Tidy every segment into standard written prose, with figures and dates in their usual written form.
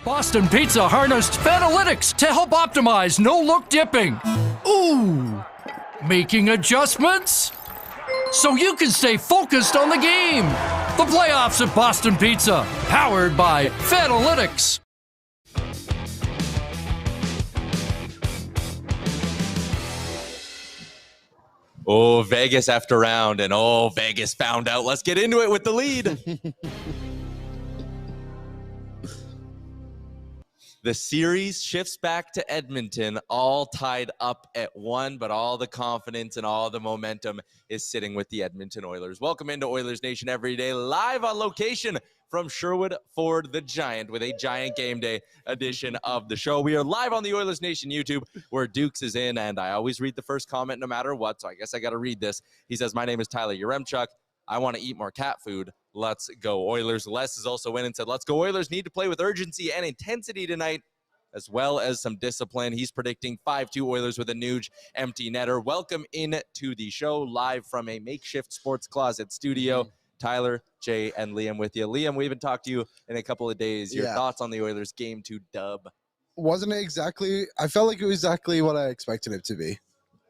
Boston Pizza harnessed Fanalytics to help optimize no-look dipping. Ooh, making adjustments so you can stay focused on the game. The playoffs at Boston Pizza, powered by Fanalytics. Oh, Vegas after round, and Vegas found out. Let's get into it with the lead. The series shifts back to Edmonton, all tied up at 1, but all the confidence and all the momentum is sitting with the Edmonton Oilers. Welcome into Oilers Nation Everyday, live on location from Sherwood for the Giant with a Giant Game Day edition of the show. We are live on the Oilers Nation YouTube where Dukes is in, and I always read the first comment no matter what, so I guess I got to read this. He says, "My name is Tyler Yaremchuk. I want to eat more cat food. Let's go Oilers." Les is also in and said, "Let's go Oilers. Need to play with urgency and intensity tonight, as well as some discipline." He's predicting 5-2 Oilers with a Nuge empty netter. Welcome in to the show, live from a makeshift sports closet studio. Tyler, Jay, and Liam with you. Liam, we haven't talked to you in a couple of days. Your thoughts on the Oilers Game 2 dub? Wasn't it exactly, I felt like it was exactly what I expected it to be.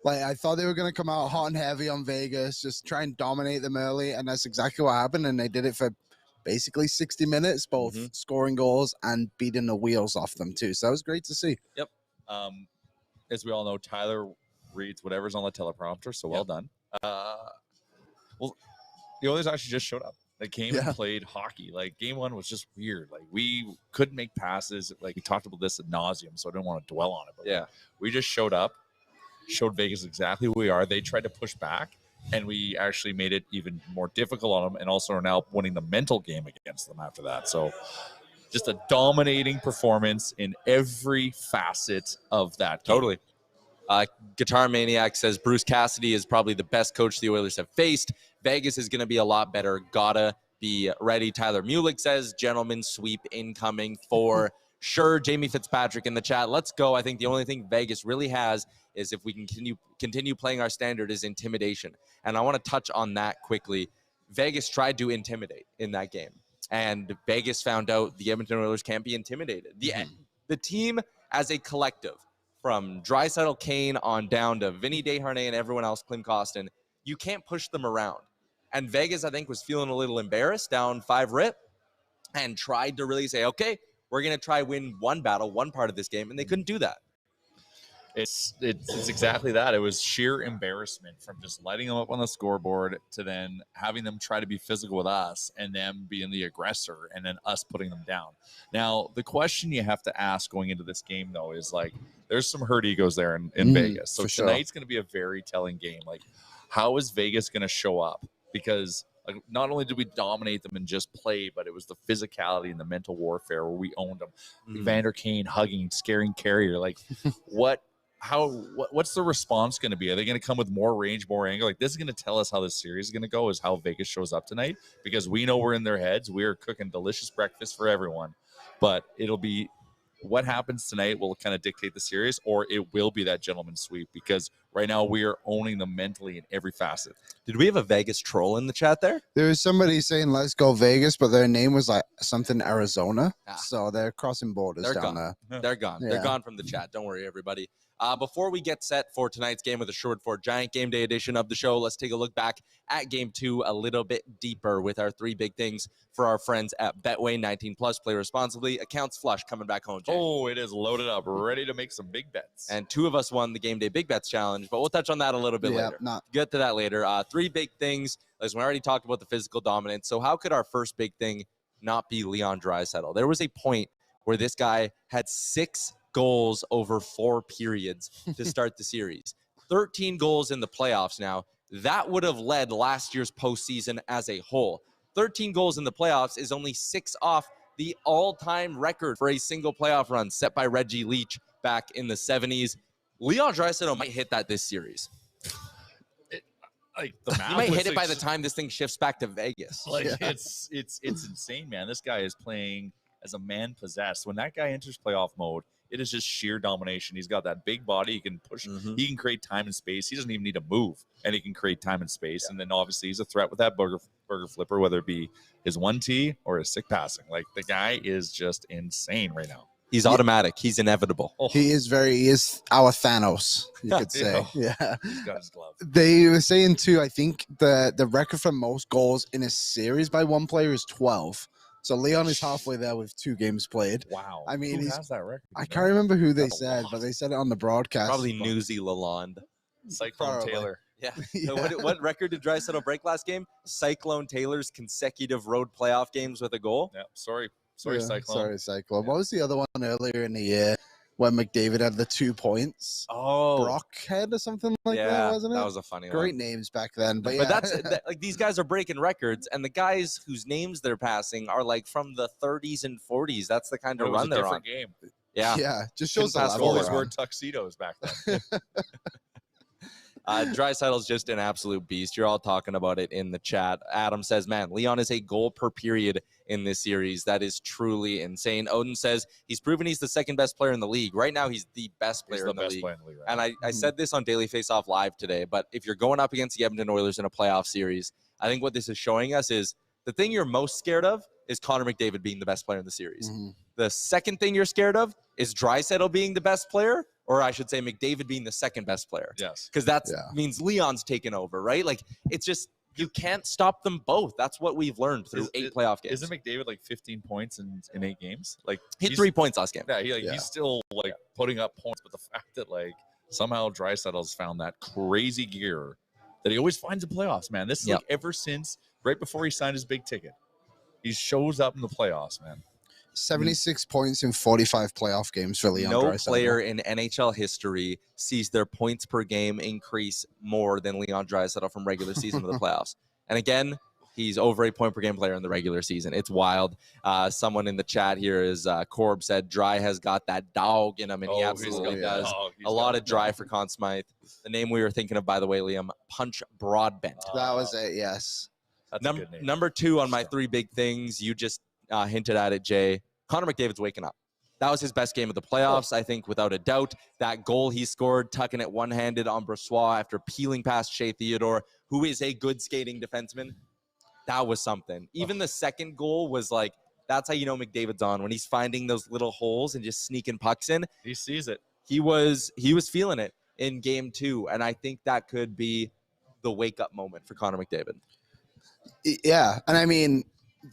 Like, I thought they were going to come out hot and heavy on Vegas, just try and dominate them early, and that's exactly what happened, and they did it for basically 60 minutes, both scoring goals and beating the wheels off them, too. So that was great to see. Yep. As we all know, Tyler reads whatever's on the teleprompter, so well done. Well, the Oilers actually just showed up. They came and played hockey. Like, game 1 was just weird. Like, we couldn't make passes. Like, we talked about this ad nauseum, so I didn't want to dwell on it. But we just showed up, showed Vegas exactly who we are. They tried to push back, and we actually made it even more difficult on them, and also are now winning the mental game against them after that. So just a dominating performance in every facet of that game. Totally. Guitar Maniac says Bruce Cassidy is probably the best coach the Oilers have faced. Vegas is going to be a lot better. Gotta be ready. Tyler Mulick says gentleman sweep incoming for sure. Jamie Fitzpatrick in the chat. Let's go. I think the only thing Vegas really has is, if we can continue playing our standard, is intimidation. And I want to touch on that quickly. Vegas tried to intimidate in that game, and Vegas found out the Edmonton Oilers can't be intimidated. The team as a collective, from Draisaitl, Kane on down to Vinny Desharnais and everyone else, Klim Kostin, you can't push them around. And Vegas, I think, was feeling a little embarrassed, down 5 rip, and tried to really say, okay, we're going to try win one battle, one part of this game, and they couldn't do that. It's exactly that. It was sheer embarrassment from just lighting them up on the scoreboard to then having them try to be physical with us and them being the aggressor and then us putting them down. Now, the question you have to ask going into this game, though, is like, there's some hurt egos there in Vegas. So tonight's going to be a very telling game. Like, how is Vegas going to show up? Because not only did we dominate them and just play, but it was the physicality and the mental warfare where we owned them. Evander Kane hugging, scaring Carrier. Like, what's the response going to be? Are they going to come with more range, more angle? Like, this is going to tell us how this series is going to go, is how Vegas shows up tonight, because we know we're in their heads. We're cooking delicious breakfast for everyone, but it'll be what happens tonight will kind of dictate the series, or it will be that gentleman's sweep, because right now we are owning them mentally in every facet. Did we have a Vegas troll in the chat there? There was somebody saying, let's go Vegas, but their name was like something Arizona. So they're crossing borders down there. They're gone. They're gone from the chat. Don't worry, everybody. Before we get set for tonight's game with a Sherwood Ford Giant Game Day edition of the show, let's take a look back at Game 2 a little bit deeper with our 3 big things for our friends at Betway. 19+, play responsibly. Accounts flush, coming back home, Jay. Oh, it is loaded up, ready to make some big bets. And 2 of us won the Game Day Big Bets Challenge, but we'll touch on that a little bit later. Get to that later. 3 big things. As we already talked about the physical dominance. So how could our first big thing not be Leon Draisaitl? There was a point where this guy had 6 goals over 4 periods to start the series. 13 goals in the playoffs now. That would have led last year's postseason as a whole. 13 goals in the playoffs is only 6 off the all-time record for a single playoff run set by Reggie Leach back in the 70s. Leon Draisaitl might hit that this series. Like, the you might hit it by the time this thing shifts back to Vegas. Like, it's insane, man. This guy is playing as a man possessed. When that guy enters playoff mode, it is just sheer domination. He's got that big body. He can push. He can create time and space. He doesn't even need to move, and he can create time and space. And then obviously he's a threat with that burger flipper, whether it be his 1T or his sick passing. Like, the guy is just insane right now. He's automatic. He's inevitable. He is our Thanos, you could say. Yeah. He's got his glove. They were saying too, I think the record for most goals in a series by one player is 12. So Leon is halfway there with 2 games played. Wow. I mean, who has that record? I can't remember who they That's a said, lot. but they said it on the broadcast. Probably Newsy Lalonde. Cyclone Probably. Taylor. Yeah. Yeah. What record did Draisaitl break last game? Cyclone Taylor's consecutive road playoff games with a goal. Yeah. Sorry, Yeah, Cyclone. Sorry, Cyclone. Yeah. What was the other one earlier in the year when McDavid had the 2 points? Oh, Brockhead or something like yeah, that, wasn't it? that was a funny Great one. names back then. But, But yeah. like, these guys are breaking records, and the guys whose names they're passing are like from the 30s and 40s. That's the kind It of was run a they're on. different game. Yeah. yeah, just shows the Couldn't pass level. Goalies they're wore on. tuxedos back then. Draisaitl's just an absolute beast. You're all talking about it in the chat. Adam says, man, Leon is a goal per period in this series. That is truly insane. Odin says he's proven he's the second best player in the league. Right now, he's the best player He's the in the best league. player in the league right And now. I said this on Daily Faceoff Live today, but if you're going up against the Edmonton Oilers in a playoff series, I think what this is showing us is the thing you're most scared of is Connor McDavid being the best player in the series. Mhm. The second thing you're scared of is Draisaitl being the best player, or I should say McDavid being the second best player. Yes. Because that Yeah. means Leon's taken over, right? Like, it's just, you can't stop them both. That's what we've learned through 8 playoff games. Isn't McDavid like 15 points in 8 games? Like, He had he's- 3 points last game. Yeah, Yeah. he's still like putting up points, but the fact that like somehow Draisaitl's found that crazy gear that he always finds in playoffs, man. This is Yep. like ever since right before he signed his big ticket. He shows up in the playoffs, man. 76 points in 45 playoff games for Leon No Draisaitl. player in NHL history sees their points per game increase more than Leon Draisaitl from regular season to the playoffs. And again, he's over a point per game player in the regular season. It's wild. Someone in the chat here is Corb said Dry has got that dog in him, and he absolutely got- does. Oh, he's A lot got of Dry for Conn Smythe. The name we were thinking of, by the way, Liam, Punch Broadbent. That was it, yes. That's a good name. Number 2 on my Sure. 3 big things, you just hinted at it, Jay. Connor McDavid's waking up. That was his best game of the playoffs, I think, without a doubt. That goal he scored, tucking it one-handed on Brossois after peeling past Shea Theodore, who is a good skating defenseman. That was something. Even the second goal was like, that's how you know McDavid's on, when he's finding those little holes and just sneaking pucks in. He sees it. He was feeling it in game 2, and I think that could be the wake-up moment for Connor McDavid. Yeah, and I mean,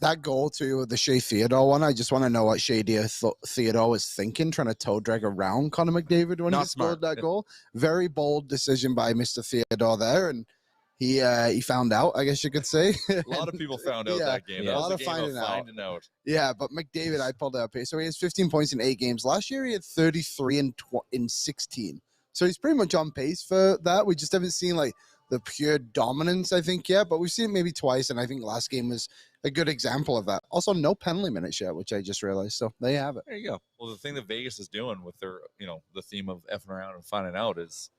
that goal too, the Shea Theodore one, I just want to know what Shea Theodore was thinking, trying to toe drag around Connor McDavid when he Not scored smart. that goal. Very bold decision by Mr. Theodore there, and he found out, I guess you could say. A lot of people found out Yeah, that game. yeah. That a was lot a of game finding out. out. Yeah, but McDavid, I pulled it up here. So he has 15 points in 8 games. Last year, he had 33 in 16. So he's pretty much on pace for that. We just haven't seen like the pure dominance, I think, yet. But we've seen it maybe twice, and I think last game was a good example of that. Also, no penalty minutes yet, which I just realized. So there you have it. There you go. Well, the thing that Vegas is doing with their, the theme of effing around and finding out is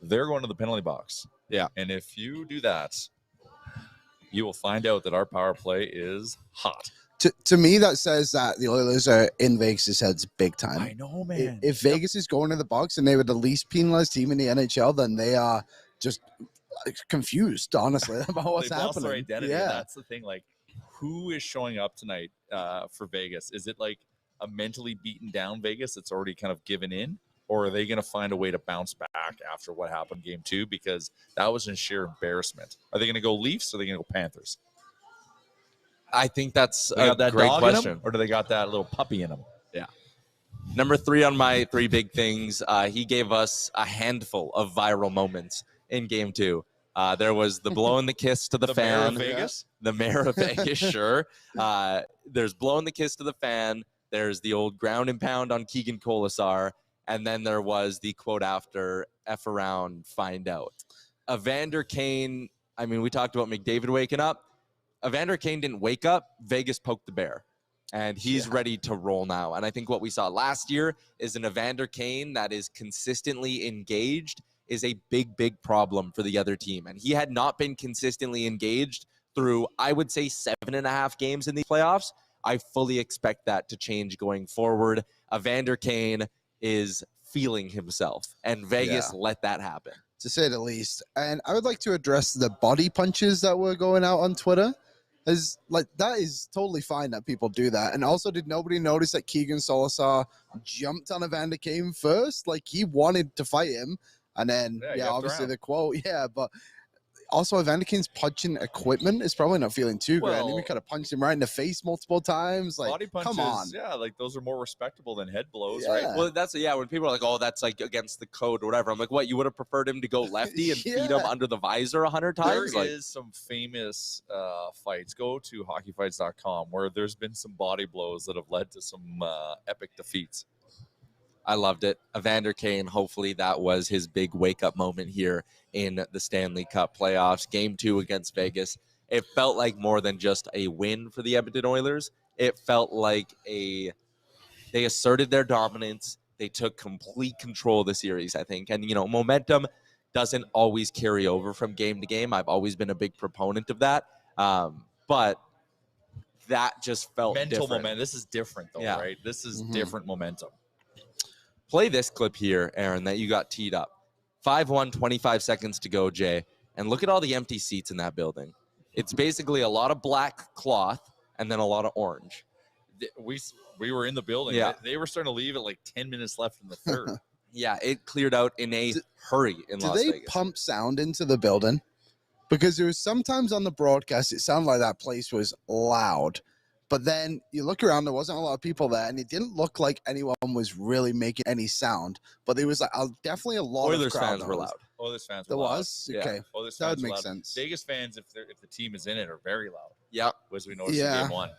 they're going to the penalty box. Yeah. And if you do that, you will find out that our power play is hot. To me, that says that the Oilers are in Vegas' heads big time. I know, man. If Vegas is going to the box and they were the least penalized team in the NHL, then they are just confused, honestly, about what's They've lost happening. their identity. Yeah. That's the thing. Like, who is showing up tonight for Vegas? Is it like a mentally beaten down Vegas that's already kind of given in? Or are they going to find a way to bounce back after what happened game 2? Because that was a sheer embarrassment. Are they going to go Leafs or are they going to go Panthers? I think that's They a got that great dog in 'em, question. or do they got that little puppy in them? Number 3 on my 3 big things, he gave us a handful of viral moments in game 2. There was the blowing the kiss to the, The fan. mayor of Vegas? The mayor of Vegas, sure. There's blowing the kiss to the fan. There's the old ground and pound on Keegan Colasar. And then there was the quote after F around, find out. Evander Kane, I mean, we talked about McDavid waking up. Evander Kane didn't wake up. Vegas poked the bear. And he's ready to roll now. And I think what we saw last year is an Evander Kane that is consistently engaged is a big, big problem for the other team. And he had not been consistently engaged through, I would say, 7.5 games in the playoffs. I fully expect that to change going forward. Evander Kane is feeling himself, and Vegas let that happen. To say the least. And I would like to address the body punches that were going out on Twitter. As like that is totally fine that people do that. And also, did nobody notice that Keegan Solisar jumped on Evander Kane first? Like he wanted to fight him, and then obviously the quote, but also Evander Kane's punching equipment is probably not feeling too good. And we kind of punched him right in the face multiple times. Like, body punches, come on, like those are more respectable than head blows, Yeah. right? Well, that's when people are like, "Oh, that's like against the code or whatever." I'm like, "What? You would have preferred him to go lefty and feed him under the visor 100 times?" There is some famous fights. Go to hockeyfights.com where there's been some body blows that have led to some epic defeats. I loved it. Evander Kane, hopefully that was his big wake-up moment here in the Stanley Cup playoffs. Game 2 against Vegas. It felt like more than just a win for the Edmonton Oilers. It felt like they asserted their dominance. They took complete control of the series, I think. And, momentum doesn't always carry over from game to game. I've always been a big proponent of that. But that just felt mental different. momentum. This is different, though, right? This is different momentum. Play this clip here, Aaron, that you got teed up. 5-1, 25 seconds to go, Jay. And look at all the empty seats in that building. It's basically a lot of black cloth and then a lot of orange. We were in the building. Yeah. They were starting to leave at like 10 minutes left in the third. Yeah, it cleared out in a hurry in Las Vegas. Do they pump sound into the building? Because there was sometimes on the broadcast, it sounded like that place was loud. But then you look around, there wasn't a lot of people there, and it didn't look like anyone was really making any sound. But there was definitely a lot Oilers of crowd fans were loud. Oilers fans were loud. There loud. was? Okay. Oilers that fans would were make loud. sense. Vegas fans, if the team is in it, are very loud. Yeah. As we noticed in game 1.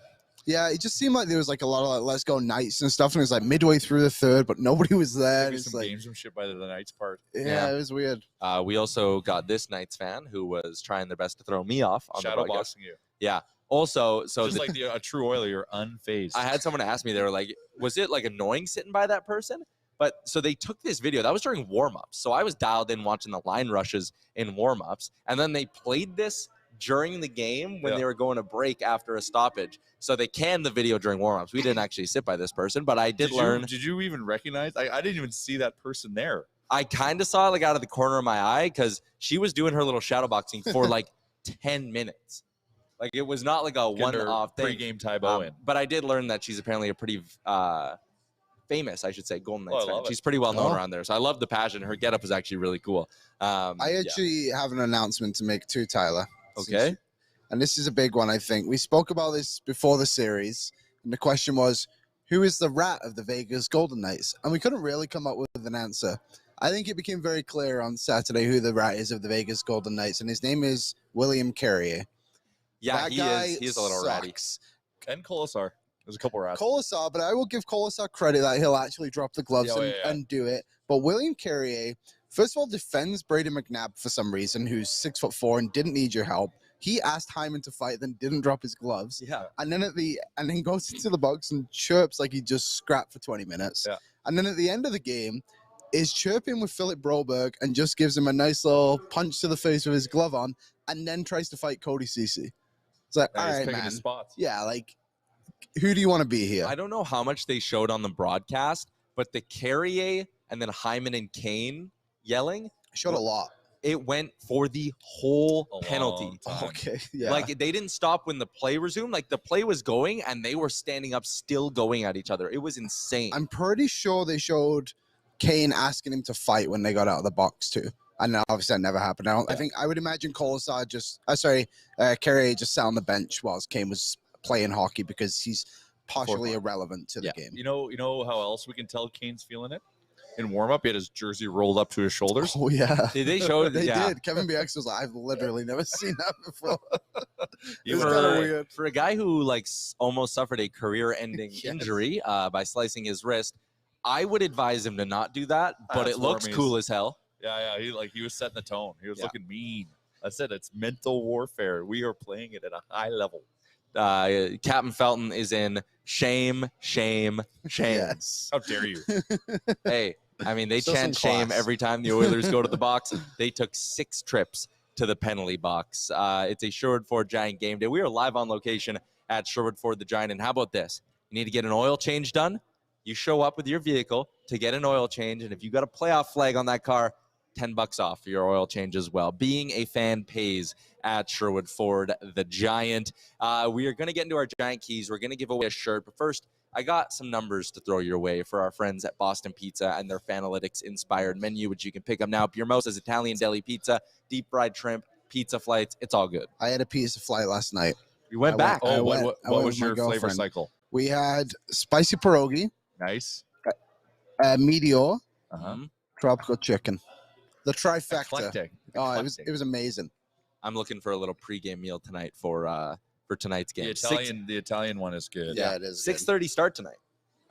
Yeah, it just seemed like there was like a lot of like, let's go Knights and stuff, and it was like midway through the third, but nobody was there. Maybe It's some like, gamesmanship by the Knights part. Yeah, it was weird. We also got this Knights fan who was trying their best to throw me off on the broadcast. Shadowboxing you. Yeah. Also, just like a true Oiler, you're unfazed. I had someone ask me, they were like, was it like annoying sitting by that person? But so they took this video. That was during warm-ups. So I was dialed in watching the line rushes in warm-ups. And then they played this during the game when they were going to break after a stoppage. So they canned the video during warm-ups. We didn't actually sit by this person, but I did learn. Did you even recognize? I didn't even see that person there. I kind of saw it like out of the corner of my eye because she was doing her little shadowboxing for like 10 minutes. Like it was not like a one-off thing. Pre-game Tybo in. But I did learn that she's apparently a pretty famous, I should say, Golden Knights fan. She's pretty well known around there. So I love the passion. Her getup is actually really cool. I actually have an announcement to make too, Tyler. Okay. And this is a big one, I think. We spoke about this before the series, and the question was, who is the rat of the Vegas Golden Knights? And we couldn't really come up with an answer. I think it became very clear on Saturday who the rat is of the Vegas Golden Knights, and his name is William Carrier. Yeah, he is a little ratty. And Colasar. There's a couple rats. Colasar, but I will give Colasar credit that he'll actually drop the gloves and do it. But William Carrier, first of all, defends Brady McNabb for some reason, who's 6'4" and didn't need your help. He asked Hyman to fight, then didn't drop his gloves. Yeah. And then goes into the box and chirps like he just scrapped for 20 minutes. Yeah. And then at the end of the game, is chirping with Philip Broberg and just gives him a nice little punch to the face with his glove on, and then tries to fight Cody Ceci. It's like, all right, man. Yeah, like, who do you want to be here? I don't know how much they showed on the broadcast, but the Carrier and then Hyman and Kane yelling showed a lot. It went for the whole penalty. Okay, yeah. Like, they didn't stop when the play resumed. Like, the play was going, and they were standing up still going at each other. It was insane. I'm pretty sure they showed Kane asking him to fight when they got out of the box, too. And obviously that never happened. I would imagine Colasar Carrier just sat on the bench whilst Kane was playing hockey because he's partially irrelevant to the game. You know how else we can tell Kane's feeling it? In warm-up, he had his jersey rolled up to his shoulders. Oh, yeah. Did they show it? They did. Kevin BX was like, I've literally never seen that before. It was kind of weird. For a guy who almost suffered a career-ending injury by slicing his wrist, I would advise him to not do that, but it looks cool as hell. Yeah. He was setting the tone. He was looking mean. I said it's mental warfare. We are playing it at a high level. Captain Felton is in shame. Yes. How dare you? Hey, I mean, they chant shame every time the Oilers go to the box. They took 6 trips to the penalty box. It's a Sherwood Ford Giant game day. We are live on location at Sherwood Ford the Giant. And how about this? You need to get an oil change done? You show up with your vehicle to get an oil change, and if you got a playoff flag on that car, $10 off for your oil change as well. Being a fan pays at Sherwood Ford, the Giant. We are going to get into our Giant Keys. We're going to give away a shirt. But first, I got some numbers to throw your way for our friends at Boston Pizza and their Fanalytics-inspired menu, which you can pick up now. Pure Mouse's Italian deli pizza, deep-fried shrimp, pizza flights. It's all good. I had a pizza flight last night. You went back. What was your flavor cycle? We had spicy pierogi. Nice. Meteor. Uh-huh. Tropical chicken. The trifecta. Eclectic. Oh, it was amazing. I'm looking for a little pregame meal tonight for tonight's game. The Italian one is good. Yeah, it is. 6:30 start tonight.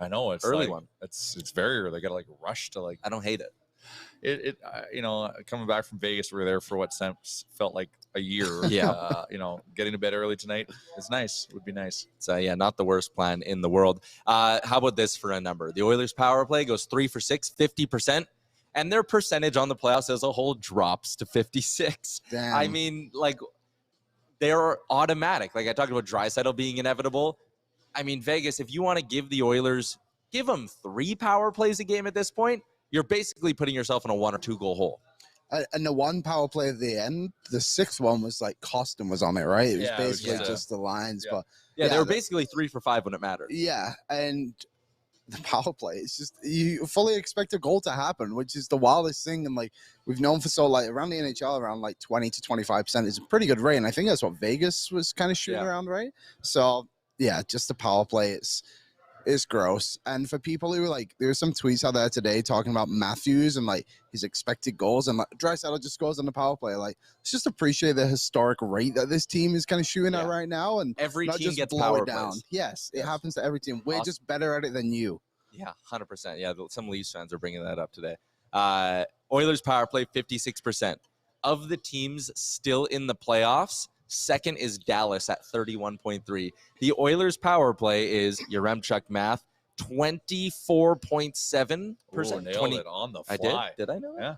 I know it's early like, one. It's very early. They got to like rush to like. I don't hate it. Coming back from Vegas, we were there for what felt like a year. Yeah. Getting to bed early tonight is nice. Would be nice. So yeah, not the worst plan in the world. How about this for a number? The Oilers power play goes 3 for 6, 50%, and their percentage on the playoffs as a whole drops to 56. Damn. I mean, like, they're automatic. Like I talked about Draisaitl being inevitable. I mean, Vegas, if you want to give the Oilers, give them 3 power plays a game at this point, you're basically putting yourself in a 1 or 2 goal hole. And the one power play at the end, the 6th one was like Costin was on it, right? It was basically just the lines. Yeah. But They were basically 3 for 5 when it mattered. yeah, and the power play, it's just you fully expect a goal to happen, which is the wildest thing. And like we've known for so like around the NHL, around like 20 to 25% is a pretty good rate. And I think that's what Vegas was kind of shooting around, right? So yeah, just the power play is gross. And for people who like, there's some tweets out there today talking about Matthews and like his expected goals, and like Draisaitl just goes on the power play. Like, let's just appreciate the historic rate that this team is kind of shooting at right now, and every not team just gets blow power it down. plays. Yes, it happens to every team. We're just better at it than you. Yeah, 100%. Yeah, some Leafs fans are bringing that up today. Oilers power play 56%. Of the teams still in the playoffs, second is Dallas at 31.3. The Oilers power play is Yaremchuk math 24.7%. Nailed it on the fly. Did I know that? Yeah.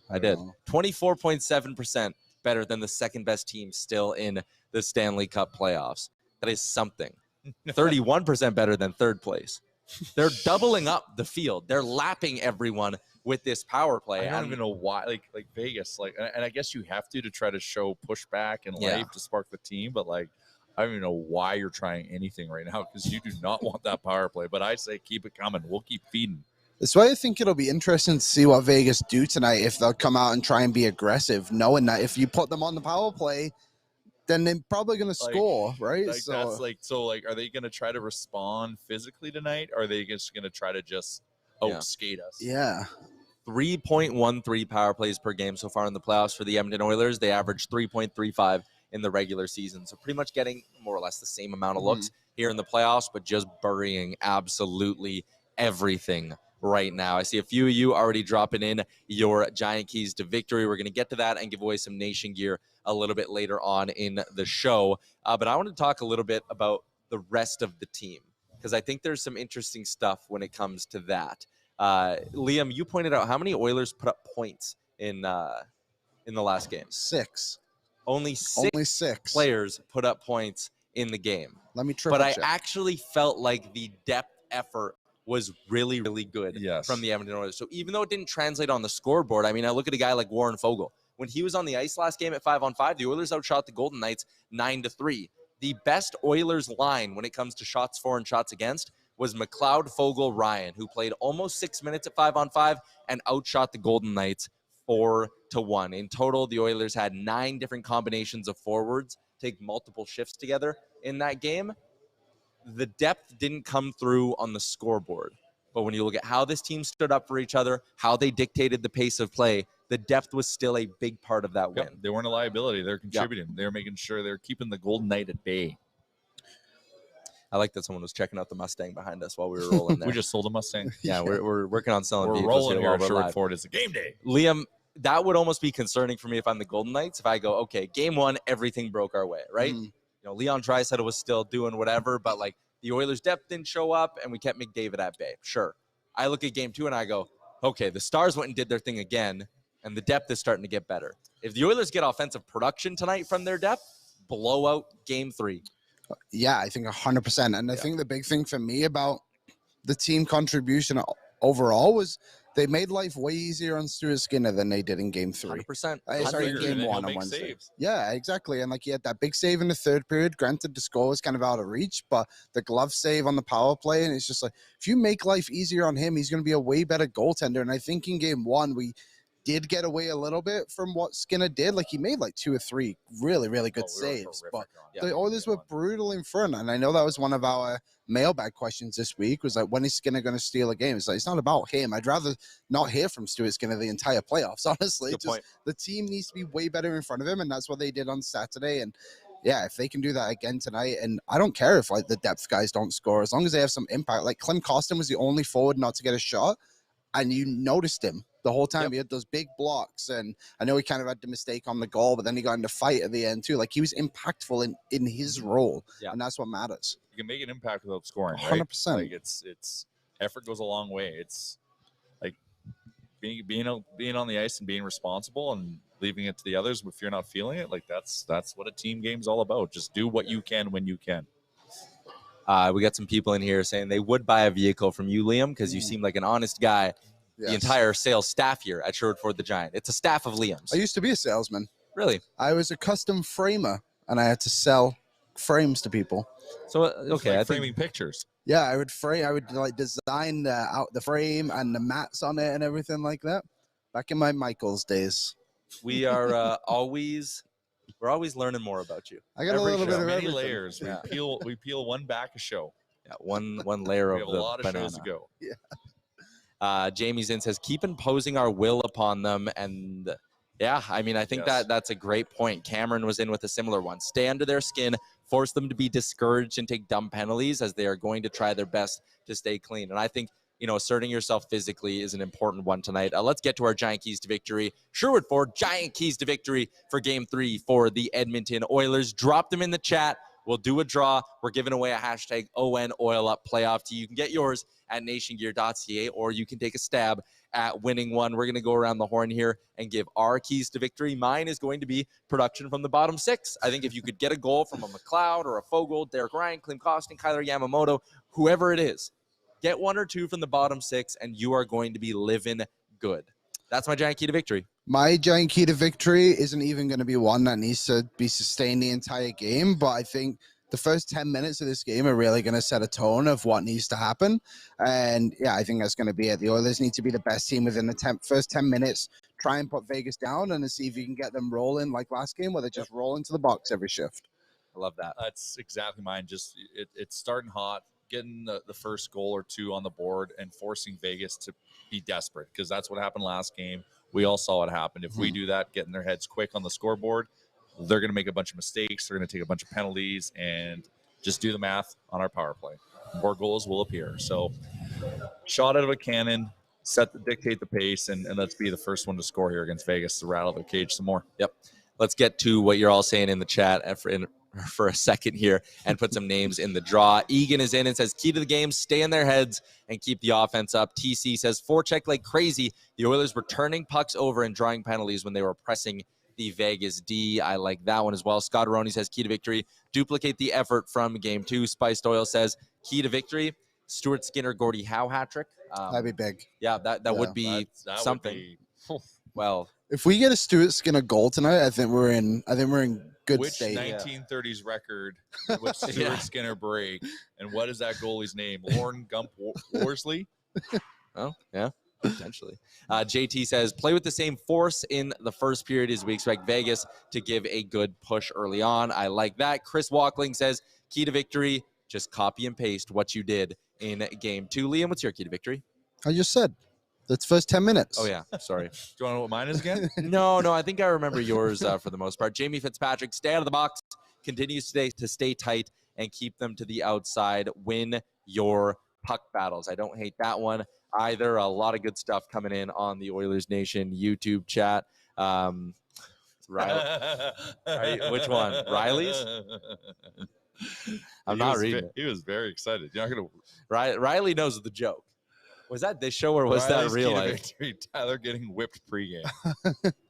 I did. 24.7% better than the second best team still in the Stanley Cup playoffs. That is something. 31% better than third place. They're doubling up the field. They're lapping everyone with this power play. I don't even know why, like Vegas, and I guess you have to try to show pushback and life to spark the team, but like, I don't even know why you're trying anything right now, because you do not want that power play. But I say keep it coming. We'll keep feeding. That's why I think it'll be interesting to see what Vegas do tonight, if they'll come out and try and be aggressive, knowing that if you put them on the power play, then they're probably going to score, right? Are they going to try to respond physically tonight? Or are they just going to try to just skate us? Yeah. 3.13 power plays per game so far in the playoffs for the Edmonton Oilers. They averaged 3.35 in the regular season. So pretty much getting more or less the same amount of looks here in the playoffs, but just burying absolutely everything right now. I see a few of you already dropping in your Giant Keys to victory. We're going to get to that and give away some Nation gear a little bit later on in the show. But I want to talk a little bit about the rest of the team, because I think there's some interesting stuff when it comes to that. Liam, you pointed out how many Oilers put up points in the last game. 6. Only six players put up points in the game. Let me triple check. But I actually felt like the depth effort was really, really good from the Edmonton Oilers. So even though it didn't translate on the scoreboard, I mean, I look at a guy like Warren Fogle. When he was on the ice last game at 5-on-5, the Oilers outshot the Golden Knights 9-3. The best Oilers line when it comes to shots for and shots against was McLeod, Fogle, Ryan, who played almost 6 minutes at 5-on-5 and outshot the Golden Knights 4-1. In total, the Oilers had 9 different combinations of forwards take multiple shifts together in that game. The depth didn't come through on the scoreboard, but when you look at how this team stood up for each other, how they dictated the pace of play, the depth was still a big part of that win. They weren't a liability. They're contributing. They're making sure they're keeping the Golden Knight at bay. I like that someone was checking out the Mustang behind us while we were rolling there. We just sold a Mustang. Yeah, we're working on selling We're vehicles rolling here here. while we're Sherwood live. Ford. It's a game day. Liam, that would almost be concerning for me if I'm the Golden Knights. If I go, okay, game 1, everything broke our way, right? You know, Leon Draisaitl was still doing whatever, but like the Oilers' depth didn't show up, and we kept McDavid at bay. Sure. I look at game 2 and I go, okay, the Stars went and did their thing again, and the depth is starting to get better. If the Oilers get offensive production tonight from their depth, blow out game 3. Yeah, I think 100%. And I think the big thing for me about the team contribution overall was they made life way easier on Stuart Skinner than they did in game 3. 100%. Sorry, in game 1 on make Wednesday. saves. Yeah, exactly. And like he had that big save in the third period. Granted, the score was kind of out of reach, but the glove save on the power play, and it's just like if you make life easier on him, he's going to be a way better goaltender. And I think in game 1 we did get away a little bit from what Skinner did. Like he made like 2 or 3 really, really good saves, but the Oilers were brutal in front. And I know that was one of our mailbag questions this week was like, when is Skinner going to steal a game? It's like, it's not about him. I'd rather not hear from Stuart Skinner the entire playoffs, honestly. Just the team needs to be way better in front of him, and that's what they did on Saturday. And yeah, if they can do that again tonight, and I don't care if like the depth guys don't score, as long as they have some impact. Like Clem Costin was the only forward not to get a shot, and you noticed him the whole time. He had those big blocks, and I know he kind of had the mistake on the goal, but then he got into fight at the end too. Like he was impactful in his role, and that's what matters. You can make an impact without scoring, 100%. Like it's effort goes a long way. It's like being on the ice and being responsible and leaving it to the others if you're not feeling it. Like that's what a team game's all about. Just do what you can when you can. We got some people in here saying they would buy a vehicle from you, Liam, because you seem like an honest guy. Yes. The entire sales staff here at Sherwood Ford the Giant. It's a staff of Liams. I used to be a salesman. Really? I was a custom framer, and I had to sell frames to people. So okay, like framing pictures. Yeah, I would like design the frame and the mats on it and everything like that. Back in my Michaels days. We are we're always learning more about you. I got a little bit of many everything. layers. Yeah. We peel one back a show. Yeah, one layer we of have the a lot of banana. shows to go. Yeah. Jamie's in says, keep imposing our will upon them. And yeah, I mean, I think that's a great point. Cameron was in with a similar one. Stay under their skin, force them to be discouraged and take dumb penalties as they are going to try their best to stay clean. And I think, asserting yourself physically is an important one tonight. Let's get to our Giant Keys to Victory. Sherwood Ford, Giant Keys to Victory for Game 3 for the Edmonton Oilers. Drop them in the chat. We'll do a draw. We're giving away a hashtag ONOilUp playoff tee. You can get yours at nationgear.ca, or you can take a stab at winning one. We're going to go around the horn here and give our keys to victory. Mine is going to be production from the bottom 6. I think if you could get a goal from a McLeod or a Fogle, Derek Ryan, Clem Costin, Tyler Yamamoto, whoever it is, get 1 or 2 from the bottom 6, and you are going to be living good. That's my giant key to victory. My giant key to victory isn't even going to be one that needs to be sustained the entire game, but I think the first 10 minutes of this game are really going to set a tone of what needs to happen. And yeah, I think that's going to be it. The Oilers need to be the best team within the first 10 minutes. Try and put Vegas down and see if you can get them rolling like last game, where they just roll into the box every shift. I love that. That's exactly mine. Just it's starting hot, getting the first goal or 2 on the board and forcing Vegas to be desperate, because that's what happened last game. We all saw what happened. If we do that, getting their heads quick on the scoreboard, they're going to make a bunch of mistakes. They're going to take a bunch of penalties, and just do the math on our power play. More goals will appear. So shot out of a cannon, dictate the pace, and let's be the first one to score here against Vegas to rattle their cage some more. Yep. Let's get to what you're all saying in the chat for a second here and put some names in the draw. Egan is in and says, key to the game, stay in their heads and keep the offense up. TC says, forecheck like crazy. The Oilers were turning pucks over and drawing penalties when they were pressing the Vegas D. I like that one as well. Scott Aroni says, key to victory, duplicate the effort from game 2. Spiced Oil says, key to victory, Stuart Skinner, Gordie Howe hat trick. That'd be big. Yeah, that would be that something. Would be... Well, if we get a Stuart Skinner goal tonight, I think we're in good Which state. 1930s record would Stuart Skinner break? And what is that goalie's name? Lauren Gump Worsley? Oh, yeah, potentially. JT says, play with the same force in the first period as we expect Vegas to give a good push early on. I like that. Chris Walkling says, key to victory, just copy and paste what you did in game 2. Liam, what's your key to victory? I just said. That's first 10 minutes. Oh, yeah. Sorry. Do you want to know what mine is again? No, I think I remember yours for the most part. Jamie Fitzpatrick, stay out of the box, continues to stay tight and keep them to the outside. Win your puck battles. I don't hate that one either. A lot of good stuff coming in on the Oilers Nation YouTube chat. Riley, which one? Riley's? I'm not reading it. He was very excited. You're not going to. Riley knows the joke. Was that this show or was that real life? Tyler getting whipped pregame.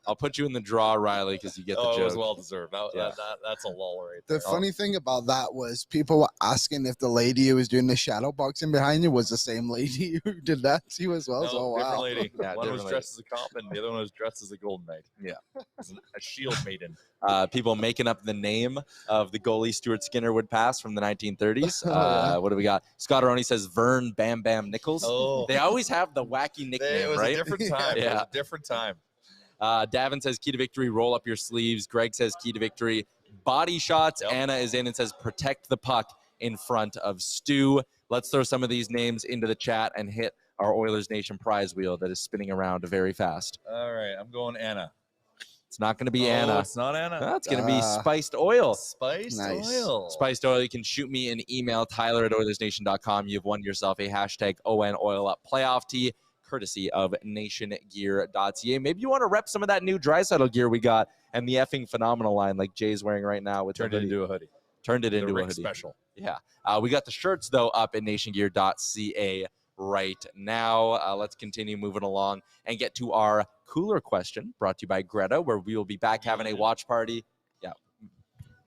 I'll put you in the draw, Riley, because you get the It was joke. well deserved. That's a lull right The there. funny thing about that was people were asking if the lady who was doing the shadow boxing behind you was the same lady who did that to you as well. No, So different wow. lady. Yeah, One was different dressed as a cop, and the other one was dressed as a golden knight. Yeah. A shield maiden. People making up the name of the goalie Stuart Skinner would pass from the 1930s. Yeah. What do we got? Scotteroni says Vern Bam Bam Nichols. Oh, They always have the wacky nickname, it was right? a different time. It Yeah. was a different time. Davin says key to victory, roll up your sleeves. Greg says key to victory, body shots. Yep. Anna is in and says protect the puck in front of Stu. Let's throw some of these names into the chat and hit our Oilers Nation prize wheel that is spinning around very fast. All right, I'm going Anna. It's not going to be Oh, Anna. it's not Anna. That's going to be Spiced Oil. Spiced Nice. oil. Spiced Oil, you can shoot me an email, tyler@oilersnation.com. You've won yourself a hashtag ON Oil Up playoff tee, courtesy of nationgear.ca. Maybe you want to rep some of that new Draisaitl gear we got and the effing phenomenal line like Jay's wearing right now. With Turned the it hoodie. into a hoodie. Turned it The into a Rick hoodie. special. Yeah. We got the shirts, though, up at nationgear.ca right now. Let's continue moving along and get to our cooler question brought to you by Greta, where we will be back having a watch party. Yeah.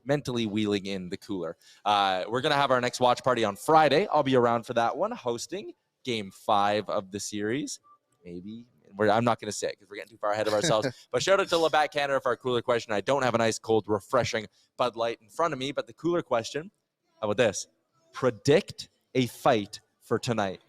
Mentally wheeling in the cooler. We're going to have our next watch party on Friday. I'll be around for that one, hosting Game 5 of the series. Maybe. I'm not going to say it because we're getting too far ahead of ourselves. But shout out to Labatt Canada for our cooler question. I don't have an ice cold, refreshing Bud Light in front of me, but the cooler question, how about this? Predict a fight for tonight.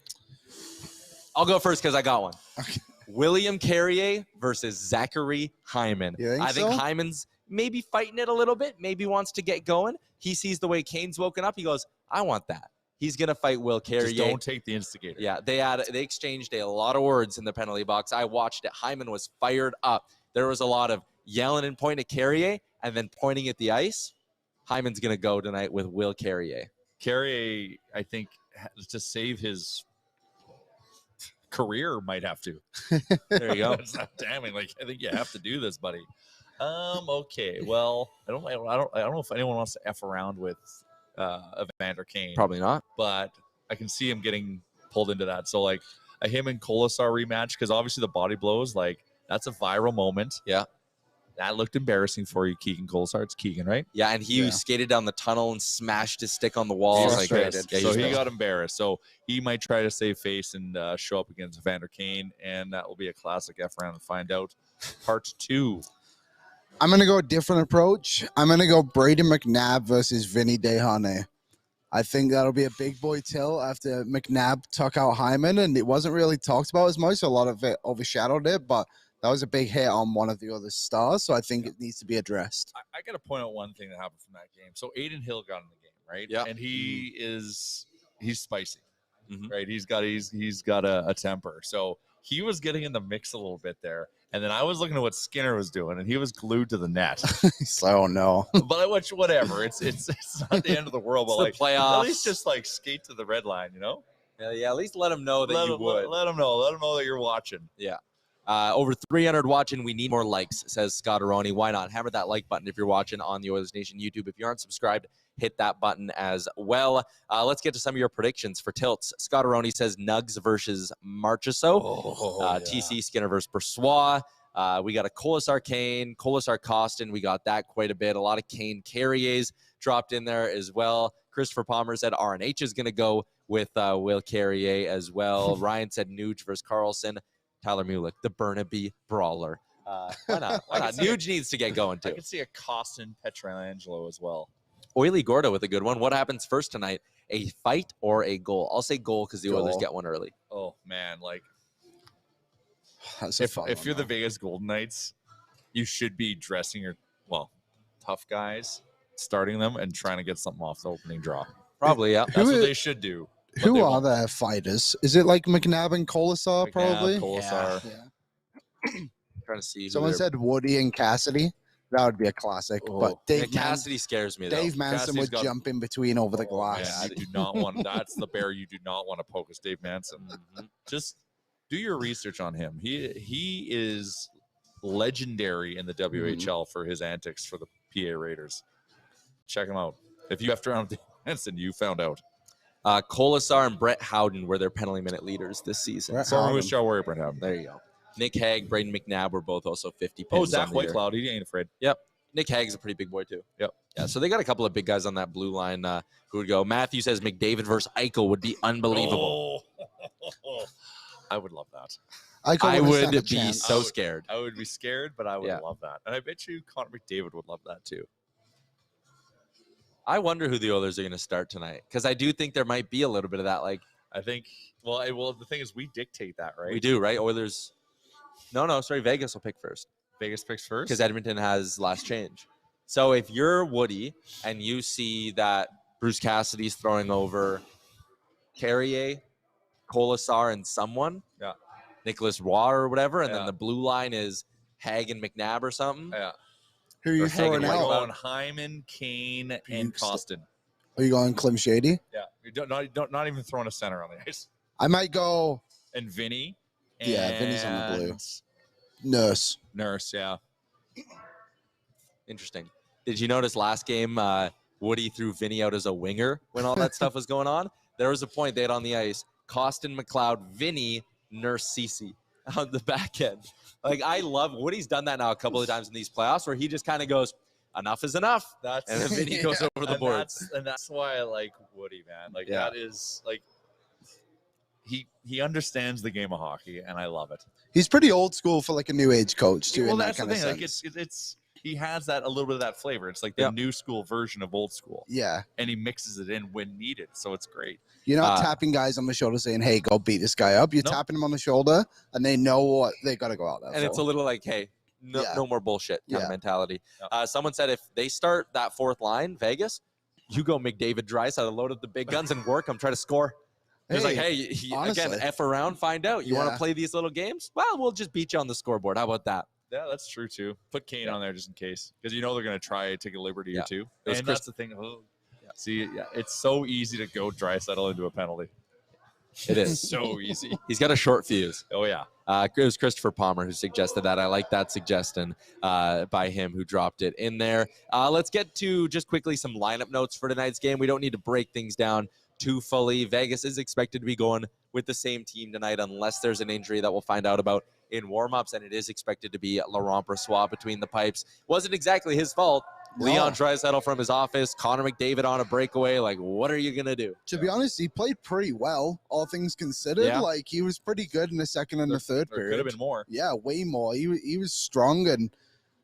I'll go first because I got one. Okay. William Carrier versus Zachary Hyman. You think I think so? Hyman's maybe fighting it a little bit, maybe wants to get going. He sees the way Kane's woken up. He goes, I want that. He's going to fight Will Carrier. Just don't take the instigator. Yeah, they exchanged a lot of words in the penalty box. I watched it. Hyman was fired up. There was a lot of yelling and pointing at Carrier and then pointing at the ice. Hyman's going to go tonight with Will Carrier. Carrier, I think, to save his career, might have to. There you go. It's not damning. Like, I think you have to do this, buddy. Okay. Well, I don't know if anyone wants to F around with Evander Kane. Probably not. But I can see him getting pulled into that. So, like, a him and Colasar rematch, because obviously the body blows, like, that's a viral moment. Yeah. That looked embarrassing for you, Keegan Colasar. It's Keegan, right? Yeah, and he Yeah. skated down the tunnel and smashed his stick on the wall. He's Like, frustrated. yeah, so he's he pissed. got embarrassed. So he might try to save face and show up against Evander Kane, and that will be a classic F round and find out. Part 2. I'm going to go a different approach. I'm going to go Brady McNabb versus Vinny Dehane. I think that'll be a big boy till after McNabb took out Hyman, and it wasn't really talked about as much. A lot of it overshadowed it, but that was a big hit on one of the other stars, so I think it needs to be addressed. I got to point out one thing that happened from that game. So Aiden Hill got in the game, right? Yeah. And he's spicy, Mhm. right? He's got a temper. So he was getting in the mix a little bit there. And then I was looking at what Skinner was doing, and he was glued to the net. So no. But whatever. It's not the end of the world. But It's the playoffs. at least just like skate to the red line, you know? Yeah, at least let them know that you would. Let them know. Let them know that you're watching. Over 300 watching. We need more likes, says Scotteroni. Why not? Hammer that like button if you're watching on the Oilers Nation YouTube. If you aren't subscribed, hit that button as well. Let's get to some of your predictions for tilts. Scotteroni says Nugs versus Marchessault. TC Skinner versus Persois. We got a Colasar Kane, Colasar Costin. We got that quite a bit. A lot of Kane Carriers dropped in there as well. Christopher Palmer said RNH is going to go with Will Carrier as well. Ryan said Nuge versus Carlson. Tyler Mulick, the Burnaby Brawler. Why not? Why not? Nuge needs to get going I too. could see a Costin Petrangelo as well. Oily Gorda with a good one. What happens first tonight? A fight or a goal? I'll say goal because the Oilers Goal. get one early. Oh, man. Like, That's a if fun you're one, the though. Vegas Golden Knights, you should be dressing your, tough guys, starting them, and trying to get something off the opening draw. Probably, yeah. That's Who what is- they should do. but Who they are won't. their fighters? Is it like McNabb and Colasar, McNabb, probably? Colasar. Yeah. Trying to see. Who Someone they're- said Woody and Cassidy. That would be a classic. Oh. But Yeah, Dave, Cassidy scares me though. Dave Manson Cassidy's would got- jump in between over the Man, glass. you do not want. That's the bear you do not want to poke. Is Dave Manson. Mhm. Just do your research on him. He is legendary in the WHL for his antics for the PA Raiders. Check him out. If you after around Dave Manson, you found out. Colasar and Brett Howden were their penalty minute leaders this season. Brett So Howden. was Joe Warrior Brent Howden. There you go. Nick Hague, Braden McNabb were both also 50 Oh, pins. Zach on the year. Whitecloud. He ain't afraid. Yep. Nick Hague's a pretty big boy, too. Yep. Yeah, so they got a couple of big guys on that blue line who would go. Matthew says McDavid versus Eichel would be unbelievable. Oh. I would love that. I would be chance. so scared. I would be scared, but I would Yeah. love that. And I bet you Connor McDavid would love that too. I wonder who the Oilers are going to start tonight, because I do think there might be a little bit of that. Like, I think, the thing is we dictate that, right? we do, right? Oilers. No, sorry. Vegas will pick first Vegas picks first. because Edmonton has last change. So if you're Woody and you see that Bruce Cassidy's throwing over Carrier, Colasar, and someone, Yeah. Nicholas Roy or whatever, and Yeah. then the blue line is Hague and McNabb or something. Yeah. Who are you Or Hagen throwing White. out? Going Hyman, Kane, and Bukes. Costin. Are you going Clem Shady? Yeah. You not even throwing a center on the ice. I might go And Vinny. Yeah, Vinny's on the blue. and Nurse. Nurse, yeah. Interesting. Did you notice last game Woody threw Vinny out as a winger when all that stuff was going on? There was a point they had on the ice. Costin, McLeod, Vinny, Nurse, Cece on the back end. Like, I love Woody's done that now a couple of times in these playoffs where he just kind of goes, enough is enough. That's And then Vinny goes over the and boards. that's why I like Woody, man. Like Yeah. that is like he understands the game of hockey, and I love it. He's pretty old school for like a new age coach too. Well, in that's that the kind thing. of Like sense. it's he has that a little bit of that flavor. It's like the Yep. new school version of old school, Yeah. and he mixes it in when needed. So it's great. You're not Uh, tapping guys on the shoulder saying, hey, go beat this guy up. You're No. tapping them on the shoulder and they know what they got to go out there And it's a for. little like, hey, Yeah. no more bullshit kind Yeah. of mentality. Yeah. Someone said if they start that fourth line, Vegas, you go McDavid, Draisaitl, load up the big guns and work. I'm trying to score. It's like, hey, again, honestly. F around, find out. You want Yeah. to play these little games? Well, we'll just beat you on the scoreboard. How about that? Yeah, that's true too. Put Kane Yeah. on there just in case, because you know they're going to try to take a liberty Yeah. or two. It was And Chris- that's the thing. Oh, yeah. See, yeah, it's so easy to go Draisaitl into a penalty. It is. So easy. He's got a short fuse. Oh yeah. It was Christopher Palmer who suggested that. I like that suggestion by him who dropped it in there. Let's get to just quickly some lineup notes for tonight's game. We don't need to break things down too fully. Vegas is expected to be going with the same team tonight unless there's an injury that we'll find out about in warmups, and it is expected to be Laurent Brossoit between the pipes. Wasn't exactly his fault. No. Leon Draisaitl from his office, Connor McDavid on a breakaway. Like, what are you going to do? To be honest, he played pretty well, all things considered. Yeah. Like, he was pretty good in the second and the third There could period. have been more. Yeah, way more. He was strong, and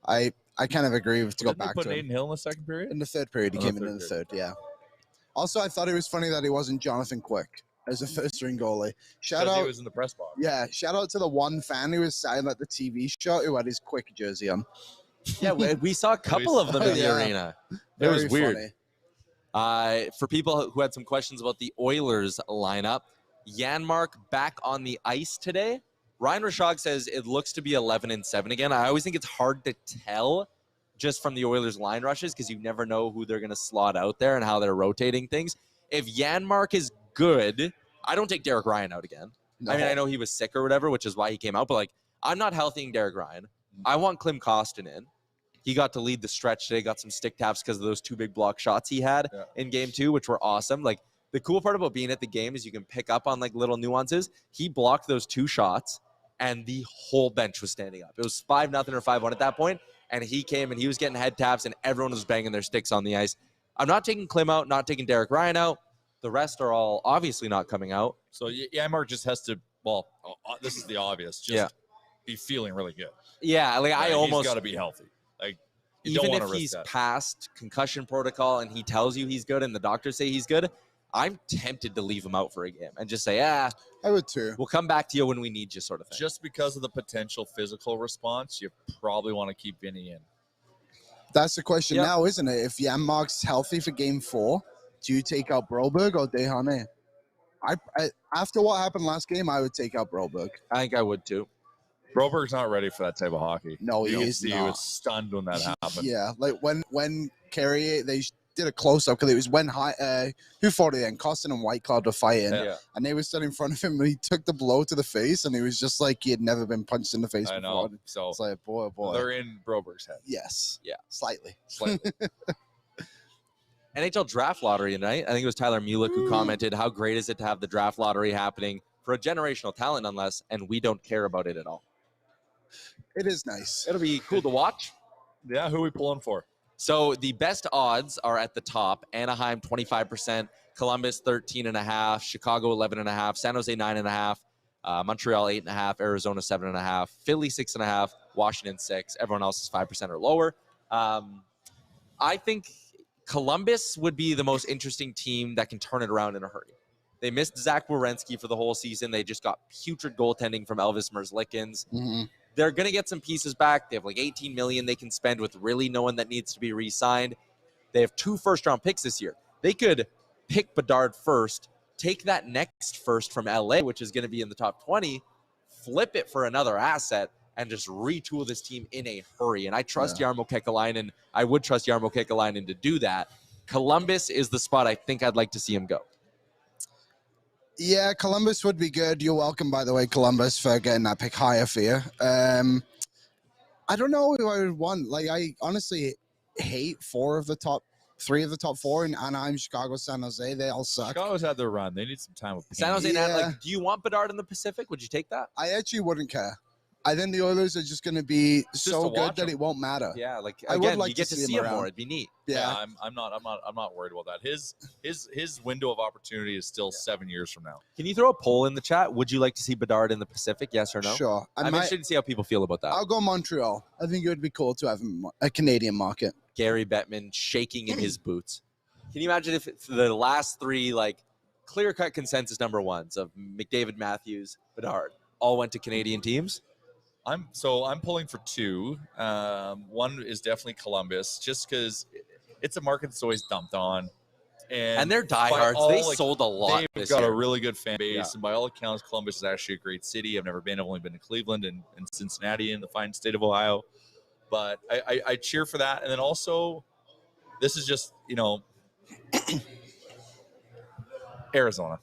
I kind of agree with to go Didn't they back put to him. Nathan Hill in the second period? In the third period, he Oh, the came in third the third, yeah. Also, I thought it was funny that he wasn't Jonathan Quick as a first-string goalie. Shout Because he out, was in the press box. yeah, shout out to the one fan who was signing at the TV shot who had his Quick jersey on. Yeah, we saw a couple of them in the Yeah. arena. It was Very weird. funny. For people who had some questions about the Oilers lineup, Janmark back on the ice today. Ryan Rashog says it looks to be 11-7 again. I always think it's hard to tell just from the Oilers line rushes because you never know who they're going to slot out there and how they're rotating things. If Janmark is good, I don't take Derek Ryan out again. No. I mean, I know he was sick or whatever, which is why he came out, but like, I'm not healthying Derek Ryan. I want Clem Costin in. He got to lead the stretch today, got some stick taps because of those two big block shots he had in game 2, which were awesome. Like, the cool part about being at the game is you can pick up on like little nuances. He blocked those 2 shots and the whole bench was standing up. It was 5-0 or 5-1 at that point, and he came and he was getting head taps and everyone was banging their sticks on the ice. I'm not taking Clem out, not taking Derek Ryan out. The rest are all obviously not coming out. So Mark just has to. Well, this is the obvious. Just be feeling really good. Yeah, like I almost got to be healthy. Like you even don't if want to risk he's that. past concussion protocol and he tells you he's good and the doctors say he's good, I'm tempted to leave him out for a game and just say, I would too. we'll come back to you when we need you, sort of thing. Just because of the potential physical response, you probably want to keep Vinny in. That's the question Yep. now, isn't it? If Janmark's healthy for game 4, do you take out Broberg or Desharnais? I after what happened last game, I would take out Broberg. I think I would too. Broberg's not ready for that type of hockey. No, he You is see, not. He was stunned when that happened. Yeah, like when Carrier, they did a close-up because it was when who fought it then? Costin and Whitecloud were fighting, Yeah. and they were stood in front of him, and he took the blow to the face, and he was just like he had never been punched in the face I before. know. So It's like, boy, oh boy. they're in Broberg's head. Yes. Yeah. Slightly. Slightly. NHL draft lottery tonight. I think it was Tyler Mulick who commented, how great is it to have the draft lottery happening for a generational talent nonetheless, and we don't care about it at all. It is nice. It'll be cool to watch. Yeah, who are we pulling for? So the best odds are at the top. Anaheim, 25%. Columbus, 13.5. Chicago, 11.5. San Jose, 9.5. Montreal, 8.5. Arizona, 7.5. Philly, 6.5. Washington, 6. Everyone else is 5% or lower. I think Columbus would be the most interesting team that can turn it around in a hurry. They missed Zach Werenski for the whole season. They just got putrid goaltending from Elvis Merzlikins. Mm-hmm. They're going to get some pieces back. They have like $18 million they can spend with really no one that needs to be re-signed. They have 2 first-round picks this year. They could pick Bedard first, take that next first from LA, which is going to be in the top 20, flip it for another asset, and just retool this team in a hurry. And I trust Jarmo Kekalainen. I would trust Jarmo Kekalainen to do that. Columbus is the spot I think I'd like to see him go. Yeah, Columbus would be good. You're welcome, by the way, Columbus, for getting that pick higher for you. I don't know who I would want. Like, I honestly hate 3 of the top 4 in Anaheim, Chicago, San Jose. They all suck. Chicago's had their run. They need some time with San Jose, like, do you want Bedard in the Pacific? Would you take that? I actually wouldn't care. I think the Oilers are just going to be so good that it won't matter. Yeah, like I again, would like you get to see him more. It'd be neat. Yeah, I'm not worried about that. His window of opportunity is still 7 years from now. Can you throw a poll in the chat? Would you like to see Bedard in the Pacific? Yes or no? Sure. I'm interested to see how people feel about that. I'll go Montreal. I think it would be cool to have a Canadian market. Gary Bettman shaking in his boots. Can you imagine if the last 3 like clear-cut consensus number 1s of McDavid, Matthews, Bedard all went to Canadian teams? I'm pulling for 2. One is definitely Columbus, just because it's a market that's always dumped on, and they're diehards. They sold a lot. They've got a really good fan base, and by all accounts, Columbus is actually a great city. I've never been. I've only been to Cleveland and Cincinnati in the fine state of Ohio, but I cheer for that. And then also, this is just Arizona.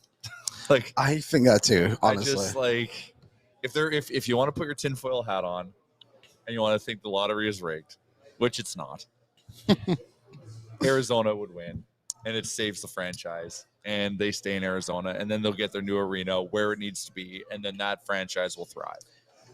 Like, I think that too. Honestly, I just like. If you want to put your tinfoil hat on and you want to think the lottery is rigged, which it's not, Arizona would win, and it saves the franchise, and they stay in Arizona, and then they'll get their new arena where it needs to be, and then that franchise will thrive.